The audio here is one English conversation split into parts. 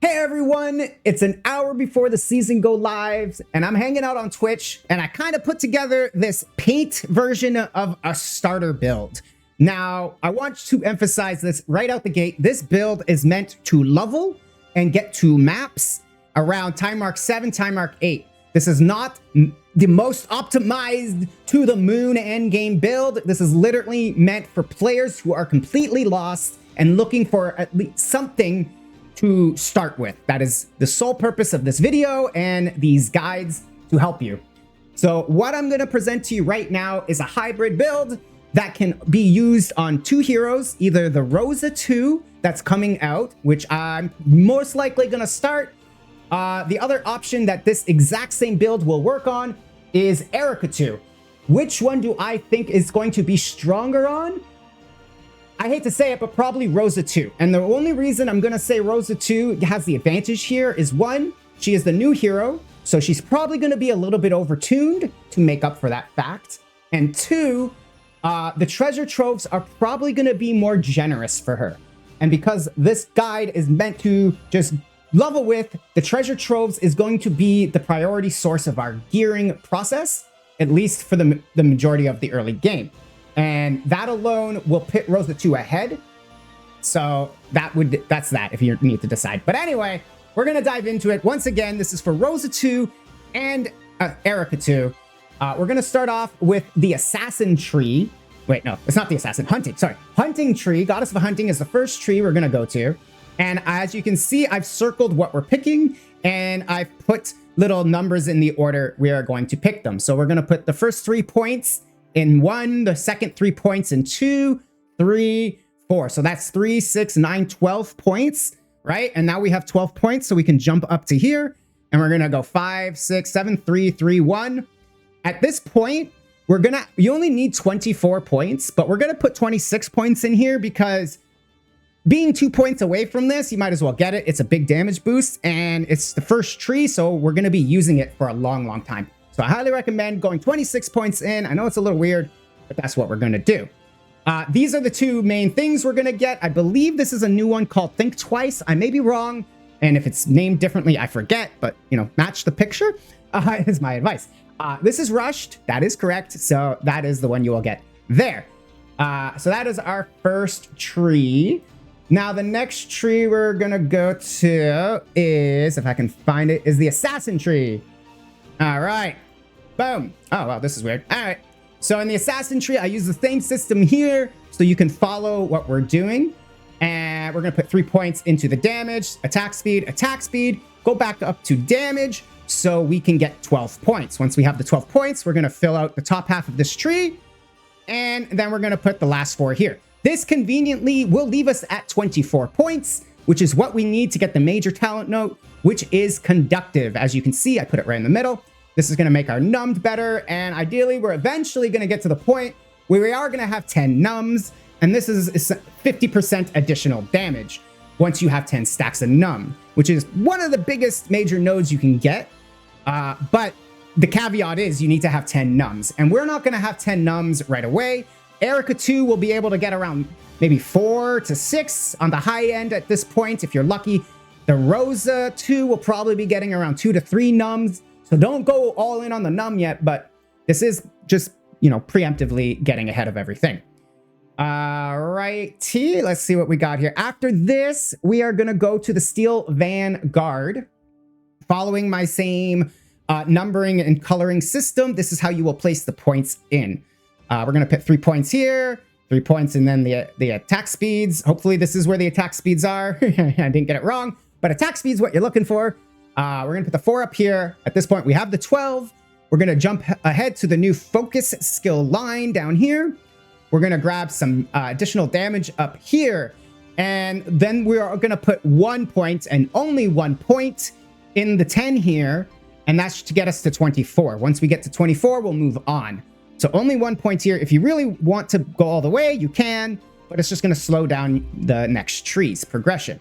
Hey everyone, it's an hour before the season go live and I'm hanging out on Twitch and I kind of put together this paint version of a starter build. Now, I want to emphasize this right out the gate. This build is meant to level and get to maps around time mark 7, time mark 8. This is not the most optimized to the moon end game build. This is literally meant for players who are completely lost and looking for at least something to start with. That is the sole purpose of this video and these guides to help you. So what I'm going to present to you right now is a hybrid build that can be used on two heroes, either the Rosa2 that's coming out, which I'm most likely going to start. The other option that this exact same build will work on is Rosa2. Which one do I think is going to be stronger on? I hate to say it, but probably Rosa2. And the only reason I'm going to say Rosa2 has the advantage here is one, she is the new hero, so she's probably going to be a little bit overtuned to make up for that fact. And two, the treasure troves are probably going to be more generous for her. And because this guide is meant to just level with, the treasure troves is going to be the priority source of our gearing process, at least for the majority of the early game. And that alone will pit Rosa2 ahead. So that's that if you need to decide. But anyway, we're going to dive into it. Once again, this is for Rosa2 and Rosa2. We're going to start off with the assassin tree. Wait, no, it's not the assassin. Hunting, sorry. Hunting tree. Goddess of Hunting is the first tree we're going to go to. And as you can see, I've circled what we're picking. And I've put little numbers in the order we are going to pick them. So we're going to put the first 3 points in 1, the second 3 points in 2, 3, 4. So that's 3, 6, 9, 12 points, right? And now we have 12 points, so we can jump up to here. And we're going to go 5, 6, 7, 3, 3, 1. At this point, you only need 24 points, but we're going to put 26 points in here because being 2 points away from this, you might as well get it. It's a big damage boost, and it's the first tree, so we're going to be using it for a long, long time. So I highly recommend going 26 points in. I know it's a little weird, but that's what we're going to do. These are the two main things we're going to get. I believe this is a new one called Think Twice. I may be wrong. And if it's named differently, I forget. But, you know, match the picture is my advice. This is rushed. That is correct. So that is the one you will get there. So that is our first tree. Now, the next tree we're going to go to is, if I can find it, is the assassin tree. All right. Boom. Oh, wow, this is weird. All right. So in the assassin tree, I use the same system here so you can follow what we're doing. And we're going to put 3 points into the damage, attack speed, go back up to damage so we can get 12 points. Once we have the 12 points, we're going to fill out the top half of this tree. And then we're going to put the last 4 here. This conveniently will leave us at 24 points, which is what we need to get the major talent note, which is conductive. As you can see, I put it right in the middle. This is going to make our numbed better. And ideally, we're eventually going to get to the point where we are going to have 10 nums. And this is 50% additional damage once you have 10 stacks of num, which is one of the biggest major nodes you can get. But the caveat is you need to have 10 nums. And we're not going to have 10 nums right away. Rosa2 will be able to get around maybe 4 to 6 on the high end at this point, if you're lucky. The Rosa2 will probably be getting around 2 to 3 nums. So don't go all in on the num yet, but this is just, you know, preemptively getting ahead of everything. All righty, let's see what we got here. After this, we are going to go to the Steel Vanguard. Following my same numbering and coloring system, this is how you will place the points in. We're going to put 3 points here, 3 points, and then the attack speeds. Hopefully this is where the attack speeds are. I didn't get it wrong, but attack speed is what you're looking for. We're going to put the 4 up here. At this point, we have the 12. We're going to jump ahead to the new focus skill line down here. We're going to grab some additional damage up here. And then we are going to put 1 point and only 1 point in the 10 here. And that's to get us to 24. Once we get to 24, we'll move on. So only 1 point here. If you really want to go all the way, you can, but it's just going to slow down the next tree's progression.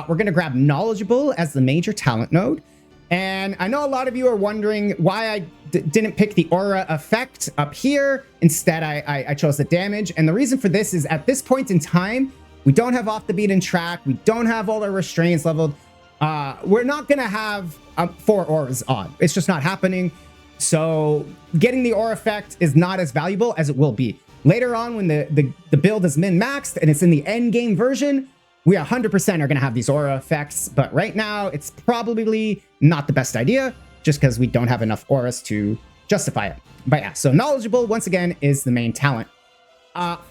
We're going to grab Knowledgeable as the major talent node. And I know a lot of you are wondering why I didn't pick the aura effect up here. Instead, I chose the damage. And the reason for this is at this point in time, we don't have off the beaten track. We don't have all our restraints leveled. we're not going to have 4 auras on. It's just not happening. So getting the aura effect is not as valuable as it will be. Later on, when the build is min-maxed and it's in the end game version, we 100% are going to have these aura effects. But right now, it's probably not the best idea just because we don't have enough auras to justify it. But yeah, so knowledgeable, once again, is the main talent.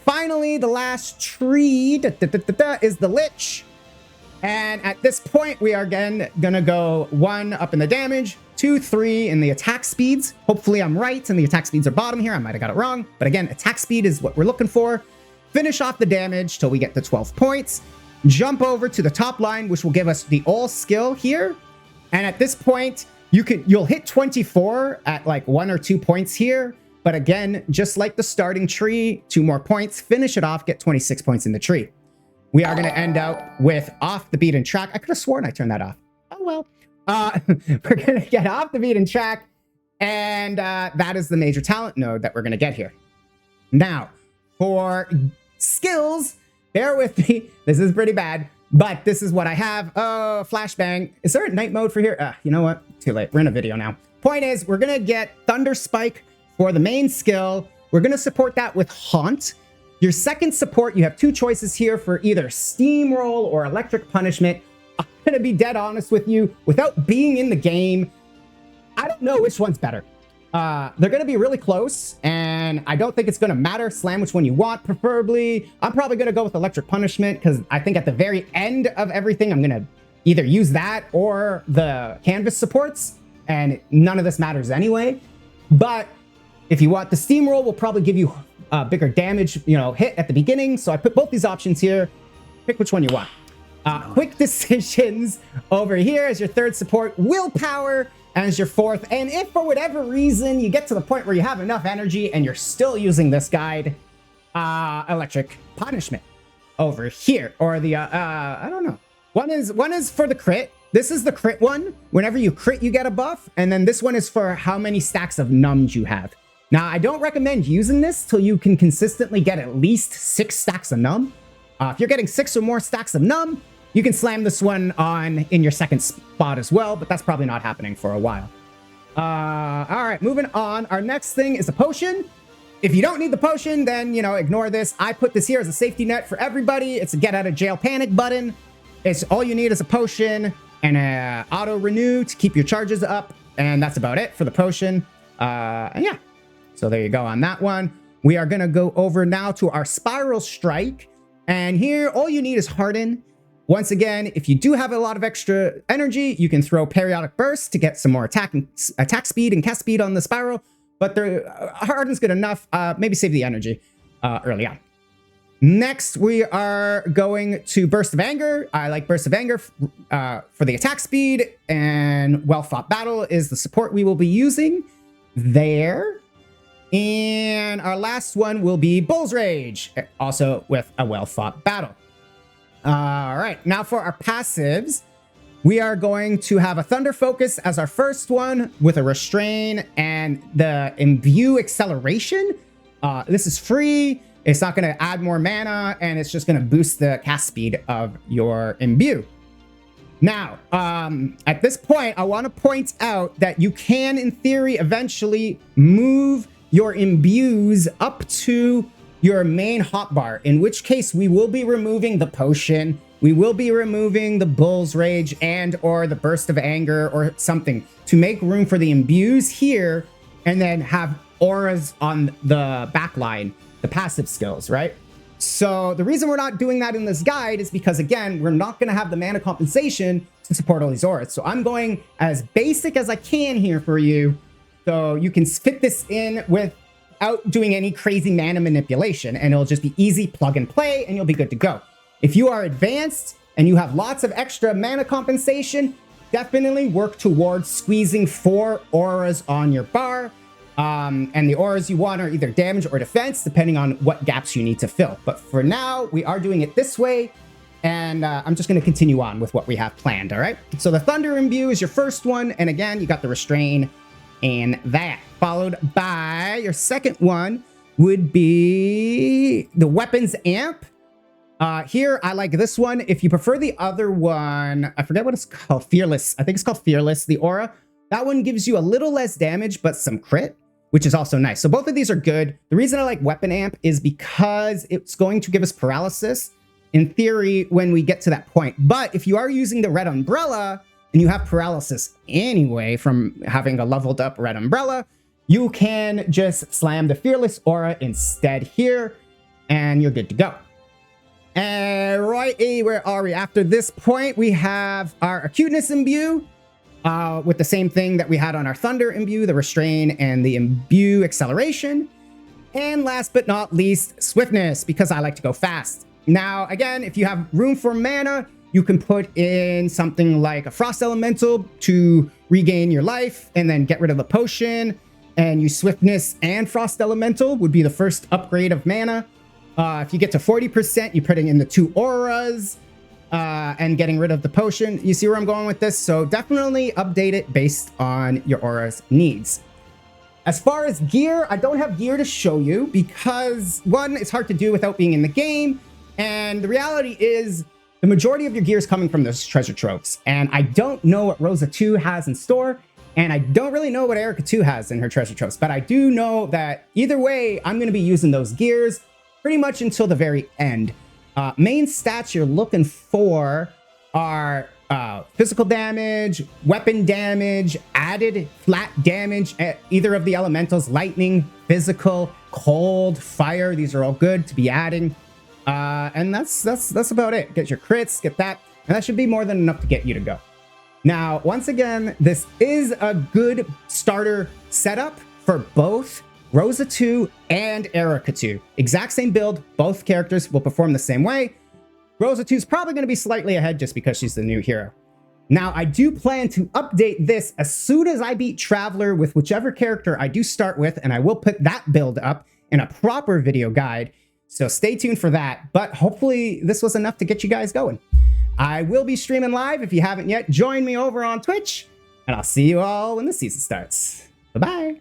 Finally, the last tree is the Lich. And at this point, we are again going to go 1 up in the damage, 2, 3 in the attack speeds. Hopefully I'm right, and the attack speeds are bottom here. I might have got it wrong. But again, attack speed is what we're looking for. Finish off the damage till we get to 12 points. Jump over to the top line, which will give us the all skill here. And at this point, you'll hit 24 at like 1 or 2 points here. But again, just like the starting tree, 2 more points, finish it off, get 26 points in the tree. We are going to end out with off the beaten track. I could have sworn I turned that off. Oh, well. We're going to get off the beaten track. And that is the major talent node that we're going to get here. Now, for skills, bear with me. This is pretty bad. But this is what I have. Oh, flashbang. Is there a night mode for here? You know what? Too late. We're in a video now. Point is, we're going to get Thunder Spike for the main skill. We're going to support that with Haunt. Your second support, you have 2 choices here for either Steamroll or Electric Punishment. I'm going to be dead honest with you. Without being in the game, I don't know which one's better. They're going to be really close, and I don't think it's going to matter. Slam which one you want, preferably. I'm probably going to go with Electric Punishment, because I think at the very end of everything, I'm going to either use that or the canvas supports, and none of this matters anyway. But if you want the Steamroll, will probably give you bigger damage, hit at the beginning. So I put both these options here. Pick which one you want. Quick Decisions over here as your third support. Willpower as your fourth. And if for whatever reason you get to the point where you have enough energy and you're still using this guide, Electric Punishment over here. Or the, I don't know. One is for the crit. This is the crit one. Whenever you crit, you get a buff. And then this one is for how many stacks of numbs you have. Now, I don't recommend using this till you can consistently get at least 6 stacks of numb. If you're getting 6 or more stacks of numb, you can slam this one on in your second spot as well, but that's probably not happening for a while. All right, moving on. Our next thing is a potion. If you don't need the potion, then, ignore this. I put this here as a safety net for everybody. It's a get out of jail panic button. It's all you need is a potion and a auto renew to keep your charges up. And that's about it for the potion. And yeah. So there you go on that one. We are going to go over now to our Spiral Strike. And here, all you need is Harden. Once again, if you do have a lot of extra energy, you can throw Periodic Burst to get some more attack speed and cast speed on the Spiral. But Harden's good enough. Maybe save the energy early on. Next, we are going to Burst of Anger. I like Burst of Anger for the attack speed. And Well Fought Battle is the support we will be using there. And our last one will be Bull's Rage, also with a well-fought battle. All right, now for our passives, we are going to have a Thunder Focus as our first one with a Restrain and the Imbue Acceleration. This is free. It's not going to add more mana, and it's just going to boost the cast speed of your Imbue. Now, at this point, I want to point out that you can, in theory, eventually move your imbues up to your main hotbar, in which case we will be removing the potion, we will be removing the Bull's Rage and or the Burst of Anger or something to make room for the imbues here, and then have auras on the back line, the passive skills, right? So the reason we're not doing that in this guide is because, again, we're not going to have the mana compensation to support all these auras. So I'm going as basic as I can here for you, so you can fit this in without doing any crazy mana manipulation, and it'll just be easy plug and play, and you'll be good to go. If you are advanced and you have lots of extra mana compensation, definitely work towards squeezing 4 auras on your bar. And the auras you want are either damage or defense, depending on what gaps you need to fill. But for now, we are doing it this way, and I'm just going to continue on with what we have planned, all right? So the Thunder Imbue is your first one, and again, you got the Restrain and that. Followed by your second one would be the Weapons Amp. Here, I like this one. If you prefer the other one, I forget what it's called. Fearless. I think it's called Fearless, the aura. That one gives you a little less damage, but some crit, which is also nice. So both of these are good. The reason I like Weapon Amp is because it's going to give us paralysis, in theory, when we get to that point. But if you are using the Red Umbrella, and you have paralysis anyway from having a leveled up Red Umbrella, you can just slam the Fearless aura instead here, and you're good to go. And right, where are we? After this point, we have our Acuteness Imbue with the same thing that we had on our Thunder Imbue, the Restrain and the Imbue Acceleration. And last but not least, Swiftness, because I like to go fast. Now, again, if you have room for mana, you can put in something like a Frost Elemental to regain your life and then get rid of the potion. And use Swiftness and Frost Elemental would be the first upgrade of mana. If you get to 40%, you're putting in the 2 auras and getting rid of the potion. You see where I'm going with this? So definitely update it based on your aura's needs. As far as gear, I don't have gear to show you because, one, it's hard to do without being in the game. And the reality is the majority of your gear is coming from those treasure troves. And I don't know what Rosa2 has in store. And I don't really know what Erica 2 has in her treasure troves. But I do know that either way, I'm going to be using those gears pretty much until the very end. Main stats you're looking for are physical damage, weapon damage, added flat damage at either of the elementals, lightning, physical, cold, fire. These are all good to be adding. And that's about it. Get your crits, get that, and that should be more than enough to get you to go. Now, once again, this is a good starter setup for both Rosa2 and Erica 2. Exact same build, both characters will perform the same way. Rosa2 is probably going to be slightly ahead just because she's the new hero. Now, I do plan to update this as soon as I beat Traveler with whichever character I do start with, and I will put that build up in a proper video guide. So stay tuned for that, but hopefully this was enough to get you guys going. I will be streaming live. If you haven't yet, join me over on Twitch, and I'll see you all when the season starts. Bye-bye.